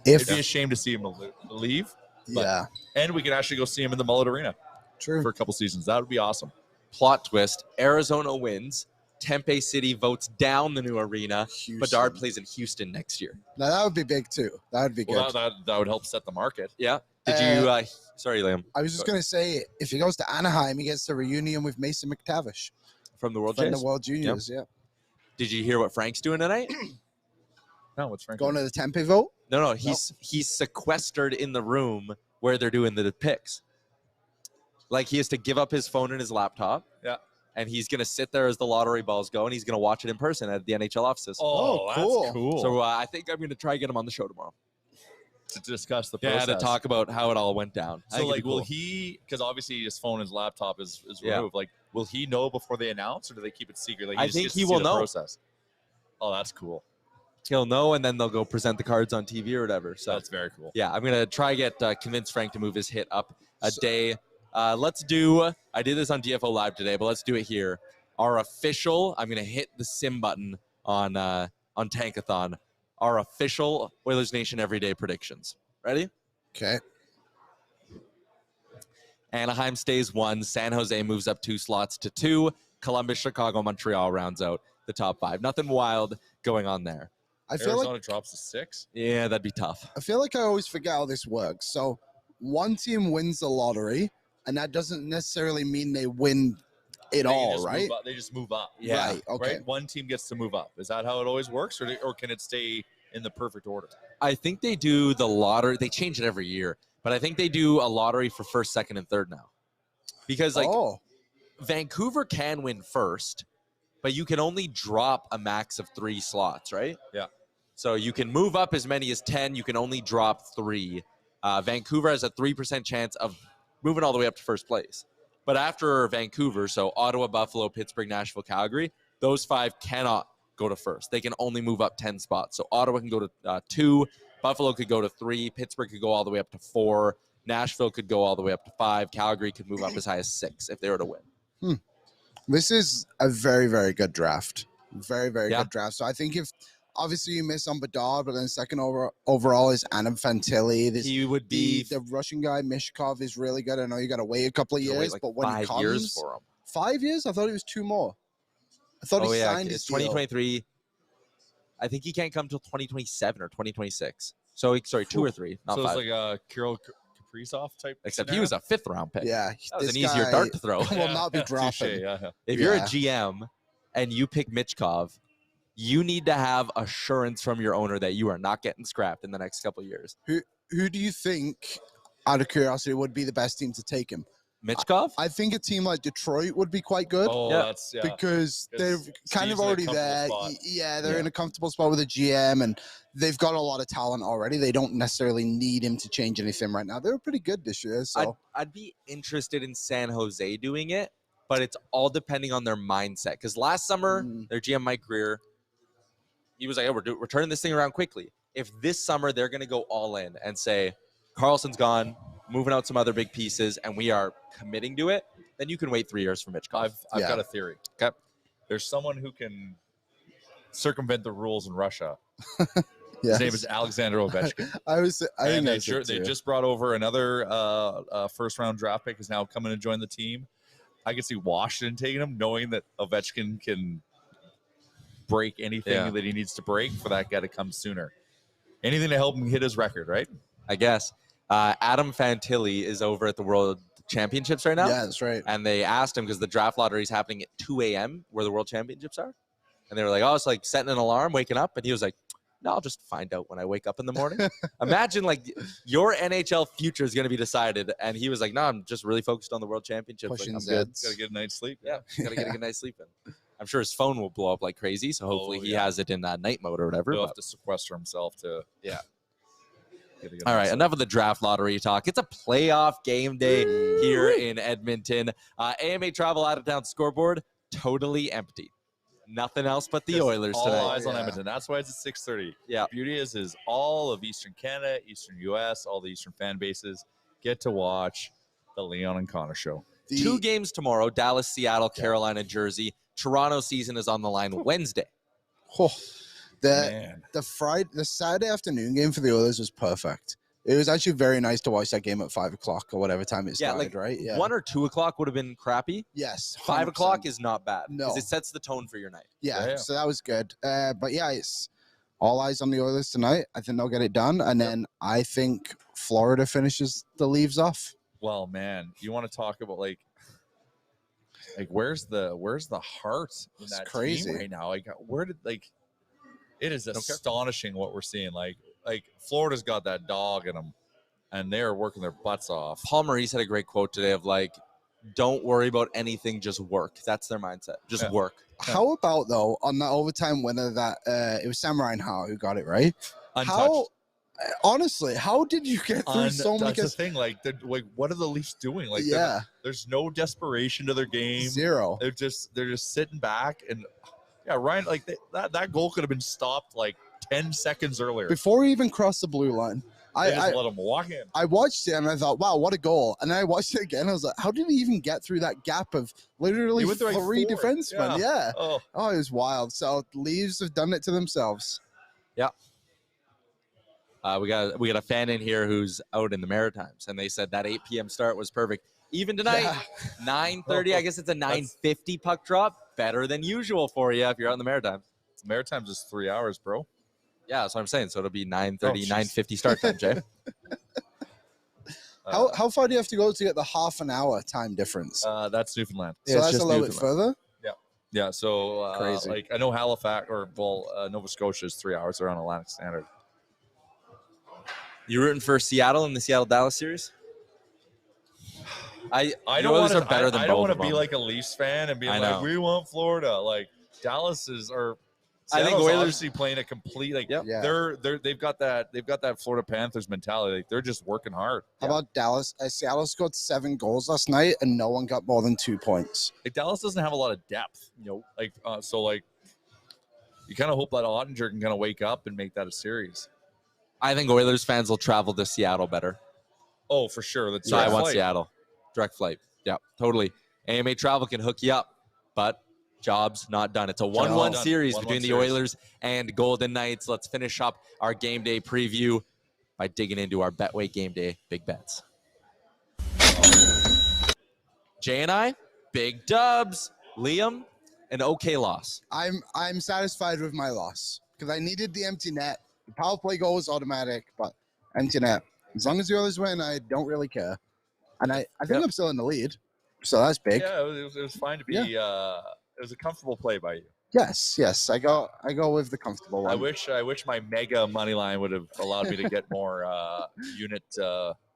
It'd be a shame to see him leave. Yeah. And we could actually go see him in the Mullet Arena. True. For a couple seasons. That would be awesome. Plot twist, Arizona wins. Tempe City votes down the new arena. Houston. Bedard plays in Houston next year. Now that would be big too. That would be good. That would help set the market. Yeah. Did you? Sorry, Liam. I was just going to say, if he goes to Anaheim, he gets the reunion with Mason McTavish from the World from Juniors. the World Juniors. Yeah. Did you hear what Frank's doing tonight? No, what's Frank going to the Tempe vote? No. He's sequestered in the room where they're doing the picks. Like, he has to give up his phone and his laptop. Yeah. And he's going to sit there as the lottery balls go, and he's going to watch it in person at the NHL offices. Oh, cool. That's cool. So I think I'm going to try to get him on the show tomorrow. To discuss the process. Yeah, to talk about how it all went down. So, like, will he, because obviously his phone and his laptop is removed, like, will he know before they announce, or do they keep it secret? Like, I think he will know. Process. Oh, that's cool. He'll know, and then they'll go present the cards on TV or whatever. So that's very cool. Yeah, I'm going to try get convince Frank to move his hit up a day. Let's do, I did this on DFO Live today, but let's do it here. Our official, I'm going to hit the sim button on Tankathon. Our official Oilers Nation Everyday predictions. Ready? Okay. Anaheim stays 1. San Jose moves up 2 slots to 2. Columbus, Chicago, Montreal rounds out the top 5. Nothing wild going on there. I feel Arizona like drops to 6. Yeah, that'd be tough. I feel like I always forget how this works. So one team wins the lottery, and that doesn't necessarily mean they win it all, right? They just move up. Yeah. Right, okay. Right? One team gets to move up. Is that how it always works, or can it stay in the perfect order? I think they do the lottery. They change it every year, but I think they do a lottery for first, second, and third now. Because, like, Vancouver can win first, but you can only drop a max of 3 slots, right? Yeah. So you can move up as many as 10. You can only drop 3. Vancouver has a 3% chance of moving all the way up to first place. But after Vancouver, so Ottawa, Buffalo, Pittsburgh, Nashville, Calgary, those 5 cannot go to first. They can only move up 10 spots. So Ottawa can go to 2, Buffalo could go to 3, Pittsburgh could go all the way up to 4, Nashville could go all the way up to 5, Calgary could move up as high as 6 if they were to win. This is a very, very good draft. Very, very good draft. So I think if obviously you miss on Bedard, but then second overall is Adam Fantilli. He would be the Russian guy Mishkov is really good. I know you got to wait a couple of years, like but when 5 he comes, years for him. 5 years? I thought it was 2 more. I thought he signed his it's deal. 2023. I think he can't come till 2027 or 2026. So sorry, 2 or 3, not so 5. it's like a Kirill Kaprizov type. Except scenario? he was a 5th round pick. Yeah, That was this an easier guy dart to throw. will not be touche, dropping. yeah. If you're a Yeah. GM and you pick Michkov, you need to have assurance from your owner that you are not getting scrapped in the next couple of years. Who do you think, out of curiosity, would be the best team to take him? Michkov? I think a team like Detroit would be quite good. Oh, Yeah. that's Because they're kind Steve's of in a already comfortable there. spot. Yeah, they're in a comfortable spot with a GM, and they've got a lot of talent already. They don't necessarily need him to change anything right now. They were pretty good this year. So I'd be interested in San Jose doing it, but it's all depending on their mindset. Because last summer, their GM Mike Greer, he was like, "Oh, we're turning this thing around quickly." If this summer they're going to go all in and say, "Carlson's gone, moving out some other big pieces, and we are committing to it," then you can wait 3 years for Michkov. I've got a theory. Okay. There's someone who can circumvent the rules in Russia. yeah. His name is Alexander Ovechkin. I think And that's it they too. just brought over another first round draft pick is now coming to join the team. I can see Washington taking him, knowing that Ovechkin can break anything that he needs to break for that guy to come sooner. Anything to help him hit his record, right? I guess. Adam Fantilli is over at the World Championships right now. Yeah, that's right. And they asked him because the draft lottery is happening at 2 a.m. where the World Championships are. And they were like, "Oh, it's like setting an alarm, waking up." And he was like, "No, I'll just find out when I wake up in the morning." Imagine like your NHL future is going to be decided. And he was like, "No, I'm just really focused on the World Championships. Like, Pushing I'm good." Zeds. Got to get a night's sleep. Yeah, got to get a good night's sleep in. I'm sure his phone will blow up like crazy. So hopefully he has it in night mode or whatever. He'll but- have to sequester himself to get a good All night's right, sleep. enough of the draft lottery talk. It's a playoff game day here in Edmonton. AMA Travel Out of Town scoreboard, totally empty. Nothing else but the Just Oilers all tonight. eyes on Yeah. Edmonton. That's why it's at 6:30. Yeah. The beauty is all of Eastern Canada, Eastern US, all the Eastern fan bases get to watch the Leon and Connor show. 2 games tomorrow, Dallas, Seattle, Carolina, Jersey. Toronto season is on the line Wednesday. Oh, Man. the Saturday afternoon game for the Oilers was perfect. It was actually very nice to watch that game at 5 o'clock or whatever time it Yeah, started, like right? Yeah. 1 or 2 o'clock would have been crappy. Yes. 5 100%. o'clock is not bad No. because it sets the tone for your night. Yeah, Yeah. so that was good. But yeah, it's all eyes on the Oilers tonight. I think they'll get it done. And then I think Florida finishes the Leafs off. Well, man, you want to talk about like where's the heart in It's that crazy. team right now? Like where did it is astonishing what we're seeing. Like Florida's got that dog in them, and they're working their butts off. Paul Maurice had a great quote today of like, "Don't worry about anything, just work." That's their mindset. Just Yeah. work. How about, though, on that overtime winner that it was Sam Reinhart who got it, right? Untouched. How, honestly, how did you get through so many? That's the thing. Like what are the Leafs doing? Like Yeah, there's no desperation to their game. zero. They're just sitting back and Ryan, like that goal could have been stopped like 10 seconds earlier. Before he even crossed the blue line. They just I let him walk in. I watched it and I thought, wow, what a goal. And then I watched it again. I was like, how did he even get through that gap of literally He went through, like, 3 4. defensemen? Yeah. Oh, Oh, it was wild. So the Leafs have done it to themselves. We got a fan in here who's out in the Maritimes, and they said that 8 p.m. start was perfect. Even tonight, Yeah. 9:30. I guess it's a 9:50 puck drop. Better than usual for you if you're out in the Maritimes. Maritimes is 3 hours, bro. Yeah, that's what I'm saying. So it'll be 9:30, jeez. 9:50 start time, Jay. How far do you have to go to get the half an hour time difference? That's Newfoundland. So that's a little bit further? Yeah, so Crazy. like I know Halifax Nova Scotia is 3 hours around Atlantic Standard. You rooting for Seattle in the Seattle-Dallas series? I the don't Oilers want are better than I don't both want of to be them. like a Leafs fan and be I like, know. we want Florida. Like Dallas is or I think Seattle's Oilers- obviously playing a complete like Yep. Yeah. they've got that Florida Panthers mentality. Like they're just working hard. How about Dallas? Seattle scored 7 goals last night and no one got more than 2 points. Like Dallas doesn't have a lot of depth. Like so like you kind of hope that Ottinger can kind of wake up and make that a series. I think Oilers fans will travel to Seattle better. Oh, for sure. That's So I direct want flight. Seattle. Direct flight. Yeah, totally. AMA Travel can hook you up, but Job's not done. It's a Job's 1-1 not done. series 1-1 between the series. Oilers and Golden Knights. Let's finish up our game day preview by digging into our Betway game day big bets. Jay and I, big dubs. Liam, an okay loss. I'm satisfied with my loss because I needed the empty net. The power play goal was automatic, but empty net. As long as the Oilers win, I don't really care. And I think I'm still in the lead, so that's big. Yeah, it was fine to be. It was a comfortable play by you. Yes. I go with the comfortable one. I wish my mega money line would have allowed me to get more unit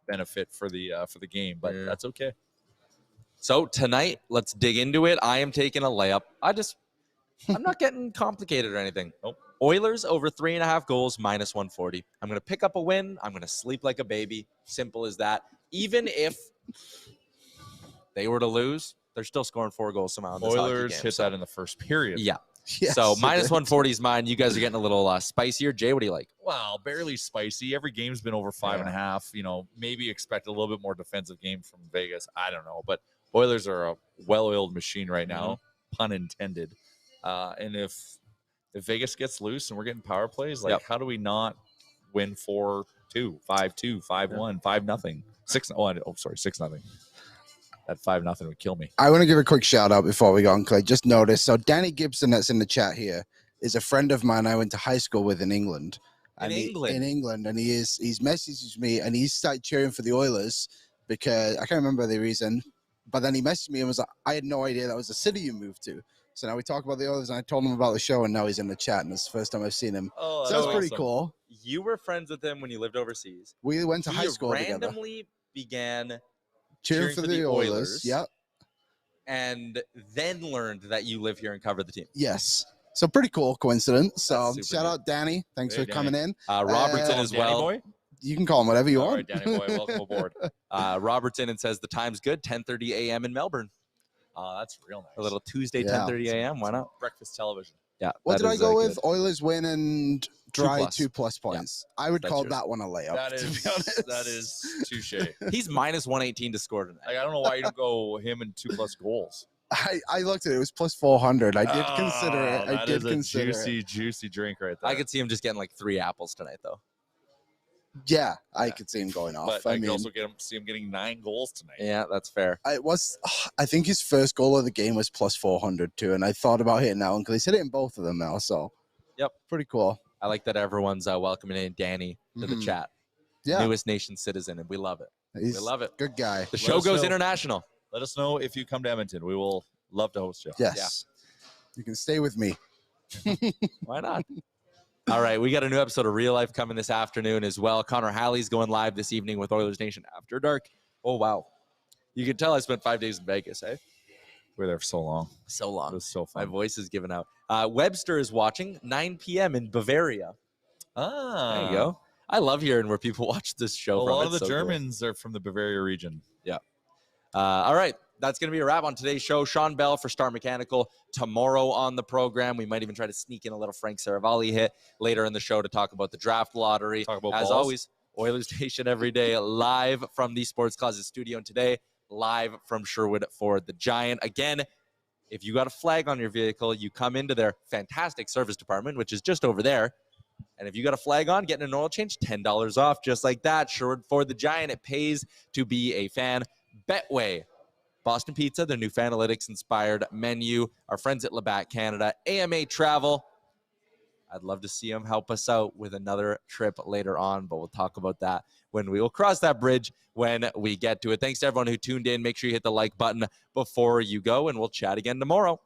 benefit for the game, but that's okay. So tonight, let's dig into it. I am taking a layup. I'm not getting complicated or anything. Nope. Oilers over 3.5 goals, minus 140. I'm going to pick up a win. I'm going to sleep like a baby. Simple as that. Even if they were to lose, they're still scoring 4 goals somehow in this hockey Oilers game, hit that in the first period. Yeah. Yes, So it minus did. 140 is mine. You guys are getting a little spicier. Jay, what do you like? Well, barely spicy. Every game's been over 5.5. You know, maybe expect a little bit more defensive game from Vegas. I don't know, but Oilers are a well-oiled machine right now, pun intended. And if Vegas gets loose and we're getting power plays, like how do we not win 4-2, 5-2, 5-1, 5-0, 6-0? That 5-0 would kill me. I want to give a quick shout out before we go on, because I just noticed. So Danny Gibson, that's in the chat here, is a friend of mine I went to high school with in England. In England, and he's messaged me and he started cheering for the Oilers because I can't remember the reason, but then he messaged me and was like, I had no idea that was the city you moved to. So now we talk about the Oilers, and I told him about the show, and now he's in the chat, and it's the first time I've seen him. Oh, so that's pretty cool. You were friends with him when you lived overseas. We went to high school He together. randomly began Cheering for the Oilers. Yep. And then learned that you live here and cover the team. Yes. So pretty cool coincidence. So That's super shout out Danny. Thanks Hey, for coming in. Robertson as Danny well. Boy? You can call him whatever you All want. right, Danny Boy, welcome aboard. Robertson and says the time's good, 10:30 a.m. in Melbourne. That's real nice. A little Tuesday, Yeah. 10:30 a.m. Why not? Breakfast television. Yeah. What that did I is, go good. with? Oilers win and dry 2+ points. I would That's call yours. that one a layup. That to be is honest. that is touche. He's minus 118 to score tonight. Like, I don't know why you don't go him and 2+ goals. I looked at it. It was plus 400. I did consider it. I That did is a consider juicy, it. juicy drink right there. I could see him just getting like 3 apples tonight, though. Yeah, I could see him going off. But I I could mean, also see him getting 9 goals tonight. Yeah, that's fair. I think his first goal of the game was plus 400 too, and I thought about hitting that one because he's hit it in both of them now. So, Yep. pretty cool. I like that everyone's welcoming in Danny to the chat. Yeah, Newest nation citizen, and we love it. he's We love it. good guy. The show us goes know. international. Let us know if you come to Edmonton. We will love to host you. Yes, you can stay with me. Why not? All right, we got a new episode of Real Life coming this afternoon as well. Connor Halley's going live this evening with Oilers Nation After Dark. Oh, wow. You can tell I spent 5 days in Vegas, eh? We were there for so long. So It long. was so My fun. voice is giving out. Webster is watching 9 p.m. in Bavaria. There you go. I love hearing where people watch this show A from. lot of It's the so cool. Germans are from the Bavaria region. All right. That's going to be a wrap on today's show. Sean Bell for Star Mechanical tomorrow on the program. We might even try to sneak in a little Frank Saravalli hit later in the show to talk about the draft lottery. Talk about As balls. always, Oilers Nation every day live from the Sports Closet studio. And today, live from Sherwood for the Giant. Again, if you got a flag on your vehicle, you come into their fantastic service department, which is just over there. And if you got a flag on, getting an oil change, $10 off, just like that. Sherwood for the Giant. It pays to be a fan. Betway, Boston Pizza, their new Fanalytics-inspired menu. Our friends at Labatt Canada, AMA Travel. I'd love to see them help us out with another trip later on, but we'll talk about that when we will cross that bridge when we get to it. Thanks to everyone who tuned in. Make sure you hit the like button before you go, and we'll chat again tomorrow.